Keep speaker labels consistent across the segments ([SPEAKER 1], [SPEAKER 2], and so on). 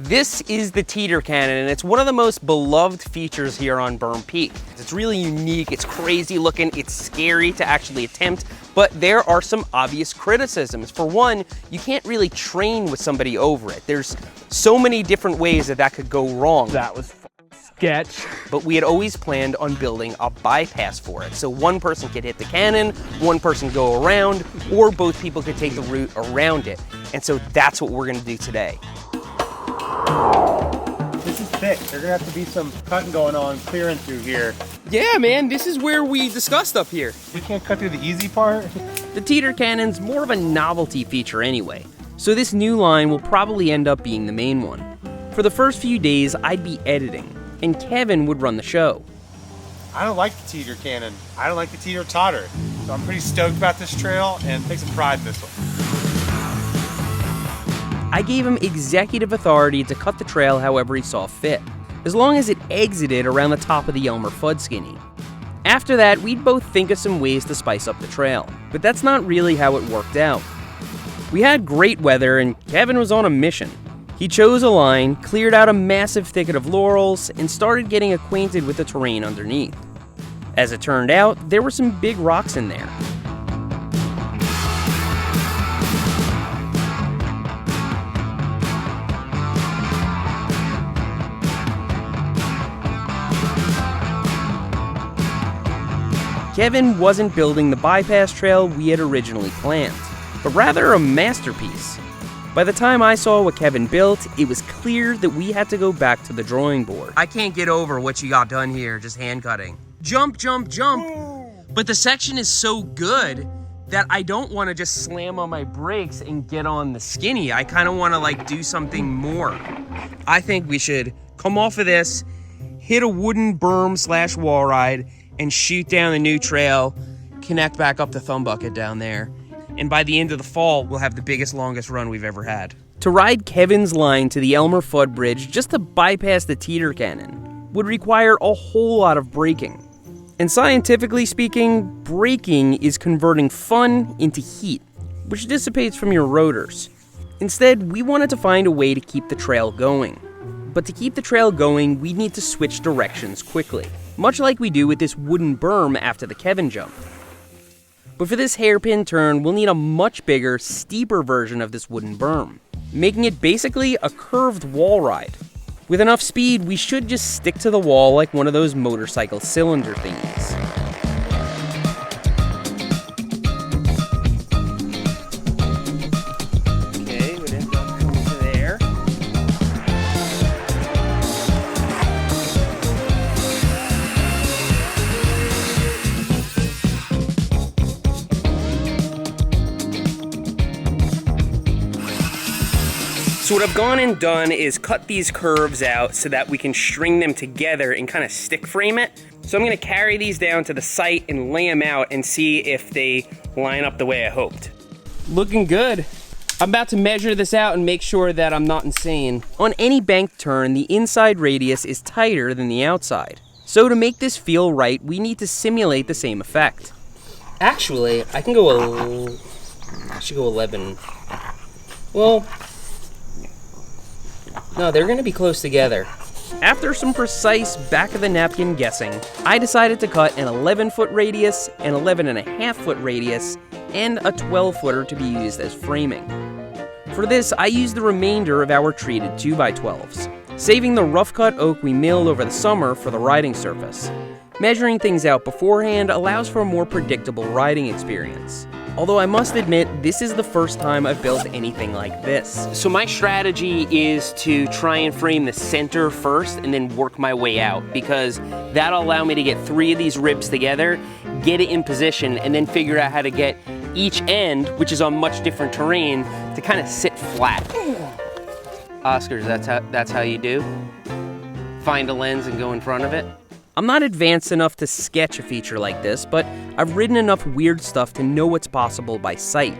[SPEAKER 1] This is the teeter cannon, and it's one of the most beloved features here on Berm Peak. It's really unique, it's crazy looking, it's scary to actually attempt, but there are some obvious criticisms. For one, you can't really train with somebody over it. There's so many different ways that could go wrong.
[SPEAKER 2] That was sketch.
[SPEAKER 1] But we had always planned on building a bypass for it. So one person could hit the cannon, one person go around, or both people could take the route around it. And so that's what we're gonna do today.
[SPEAKER 2] This is thick. There's gonna have to be some cutting going on, clearing through here.
[SPEAKER 1] Yeah, man, this is where we discussed up here.
[SPEAKER 2] We can't cut through the easy part.
[SPEAKER 1] The teeter cannon's more of a novelty feature anyway, so this new line will probably end up being the main one. For the first few days, I'd be editing, and Kevin would run the show.
[SPEAKER 2] I don't like the teeter cannon. I don't like the teeter totter. So I'm pretty stoked about this trail and take some pride in this one.
[SPEAKER 1] I gave him executive authority to cut the trail however he saw fit, as long as it exited around the top of the Elmer Fudd skinny. After that, we'd both think of some ways to spice up the trail, but that's not really how it worked out. We had great weather and Kevin was on a mission. He chose a line, cleared out a massive thicket of laurels, and started getting acquainted with the terrain underneath. As it turned out, there were some big rocks in there. Kevin wasn't building the bypass trail we had originally planned, but rather a masterpiece. By the time I saw what Kevin built, it was clear that we had to go back to the drawing board. I can't get over what you got done here, just hand cutting. Jump, jump, jump! But the section is so good that I don't want to just slam on my brakes and get on the skinny. I kind of want to do something more. I think we should come off of this, hit a wooden berm / Wallride, and shoot down the new trail, connect back up the thumb bucket down there. And by the end of the fall, we'll have the biggest, longest run we've ever had. To ride Kevin's line to the Elmer Fudd Bridge just to bypass the teeter cannon would require a whole lot of braking. And scientifically speaking, braking is converting fun into heat, which dissipates from your rotors. Instead, we wanted to find a way to keep the trail going. But to keep the trail going, we need to switch directions quickly, much like we do with this wooden berm after the Kevin jump. But for this hairpin turn, we'll need a much bigger, steeper version of this wooden berm, making it basically a curved wall ride. With enough speed, we should just stick to the wall like one of those motorcycle cylinder thingies. Okay, we'd end up coming to there. So what I've gone and done is cut these curves out so that we can string them together and kind of stick frame it. So I'm gonna carry these down to the site and lay them out and see if they line up the way I hoped. Looking good. I'm about to measure this out and make sure that I'm not insane. On any bank turn, the inside radius is tighter than the outside. So to make this feel right, we need to simulate the same effect. Actually, I can go I should go 11. Well, no, they're gonna be close together. After some precise back-of-the-napkin guessing, I decided to cut an 11-foot radius, an 11.5-foot radius, and a 12-footer to be used as framing. For this, I used the remainder of our treated 2x12s, saving the rough-cut oak we milled over the summer for the riding surface. Measuring things out beforehand allows for a more predictable riding experience. Although I must admit, this is the first time I've built anything like this. So my strategy is to try and frame the center first and then work my way out, because that'll allow me to get 3 of these ribs together, get it in position, and then figure out how to get each end, which is on much different terrain, to kind of sit flat. Oscars, that's how you do? Find a lens and go in front of it? I'm not advanced enough to sketch a feature like this, but I've ridden enough weird stuff to know what's possible by sight.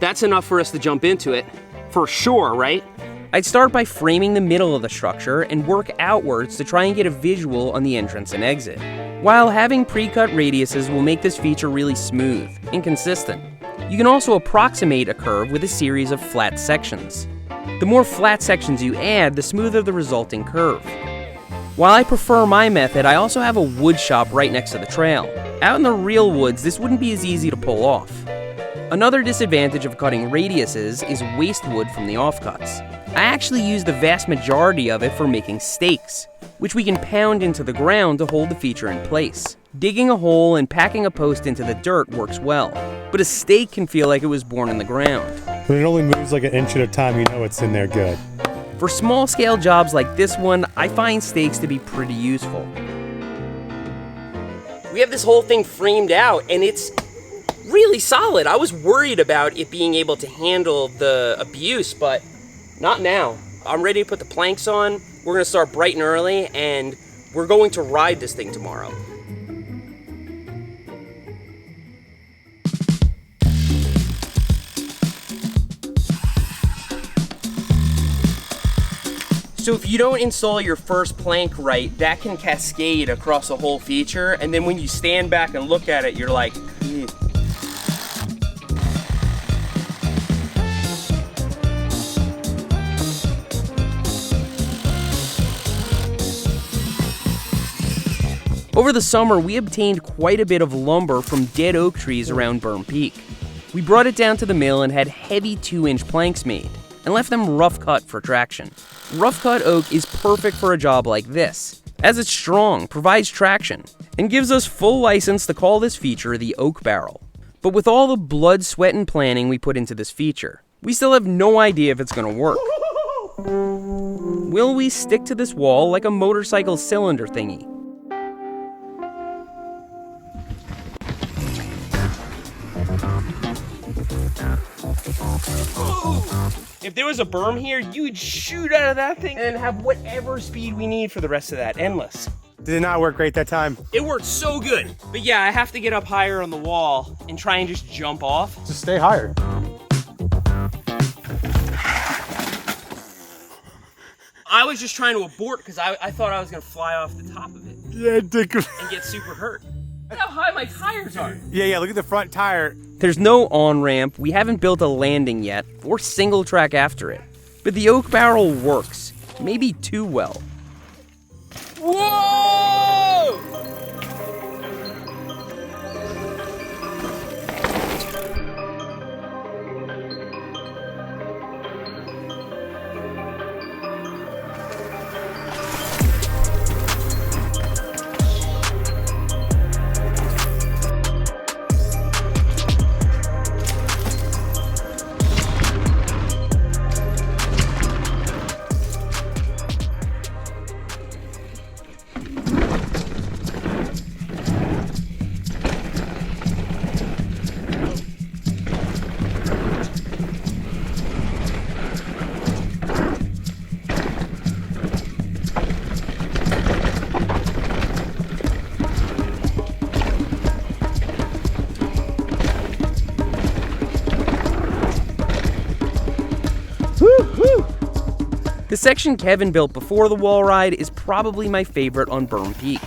[SPEAKER 1] That's enough for us to jump into it. For sure, right? I'd start by framing the middle of the structure and work outwards to try and get a visual on the entrance and exit. While having pre-cut radiuses will make this feature really smooth and consistent. You can also approximate a curve with a series of flat sections. The more flat sections you add, the smoother the resulting curve. While I prefer my method, I also have a wood shop right next to the trail. Out in the real woods, this wouldn't be as easy to pull off. Another disadvantage of cutting radiuses is waste wood from the offcuts. I actually use the vast majority of it for making stakes, which we can pound into the ground to hold the feature in place. Digging a hole and packing a post into the dirt works well, but a stake can feel like it was born in the ground.
[SPEAKER 2] When it only moves like an inch at a time, you know it's in there good.
[SPEAKER 1] For small-scale jobs like this one, I find stakes to be pretty useful. We have this whole thing framed out, and it's really solid. I was worried about it being able to handle the abuse, but not now. I'm ready to put the planks on. We're gonna start bright and early, and we're going to ride this thing tomorrow. So if you don't install your first plank right, that can cascade across the whole feature, and then when you stand back and look at it, you're like, Over the summer, we obtained quite a bit of lumber from dead oak trees around Berm Peak. We brought it down to the mill and had heavy 2-inch planks made, and left them rough cut for traction. Rough cut oak is perfect for a job like this, as it's strong, provides traction, and gives us full license to call this feature the oak barrel. But with all the blood, sweat, and planning we put into this feature, we still have no idea if it's gonna work. Will we stick to this wall like a motorcycle cylinder thingy? If there was a berm here, you would shoot out of that thing and have whatever speed we need for the rest of that. Endless.
[SPEAKER 2] Did it not work great that time?
[SPEAKER 1] It worked so good. But yeah, I have to get up higher on the wall and try and just jump off.
[SPEAKER 2] Just stay higher.
[SPEAKER 1] I was just trying to abort because I thought I was going to fly off the top of it.
[SPEAKER 2] Yeah, Dick.
[SPEAKER 1] And get super hurt. Look how high my tires are.
[SPEAKER 2] Yeah, look at the front tire.
[SPEAKER 1] There's no on-ramp, we haven't built a landing yet, or single track after it. But the oak barrel works, maybe too well. Whoa! The section Kevin built before the Wallride is probably my favorite on Berm Peak.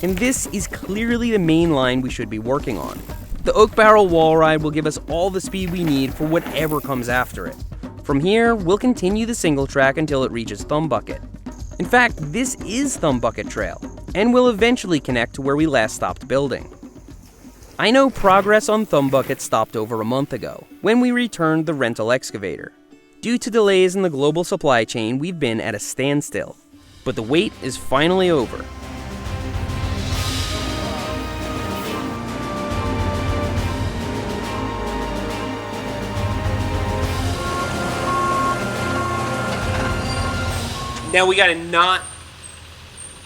[SPEAKER 1] And this is clearly the main line we should be working on. The oak barrel Wallride will give us all the speed we need for whatever comes after it. From here, we'll continue the single track until it reaches Thumb Bucket. In fact, this is Thumb Bucket Trail, and will eventually connect to where we last stopped building. I know progress on Thumb Bucket stopped over a month ago, when we returned the rental excavator. Due to delays in the global supply chain, we've been at a standstill. But the wait is finally over. Now we gotta not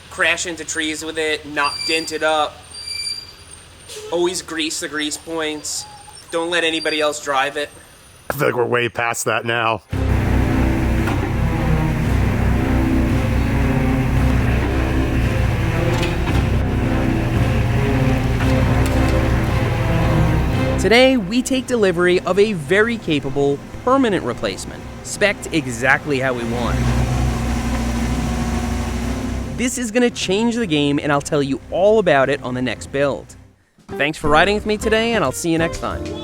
[SPEAKER 1] crash into trees with it, not dent it up. Always grease the grease points. Don't let anybody else drive it.
[SPEAKER 2] I feel like we're way past that now.
[SPEAKER 1] Today, we take delivery of a very capable, permanent replacement, spec'd exactly how we want. This is gonna change the game, and I'll tell you all about it on the next build. Thanks for riding with me today, and I'll see you next time.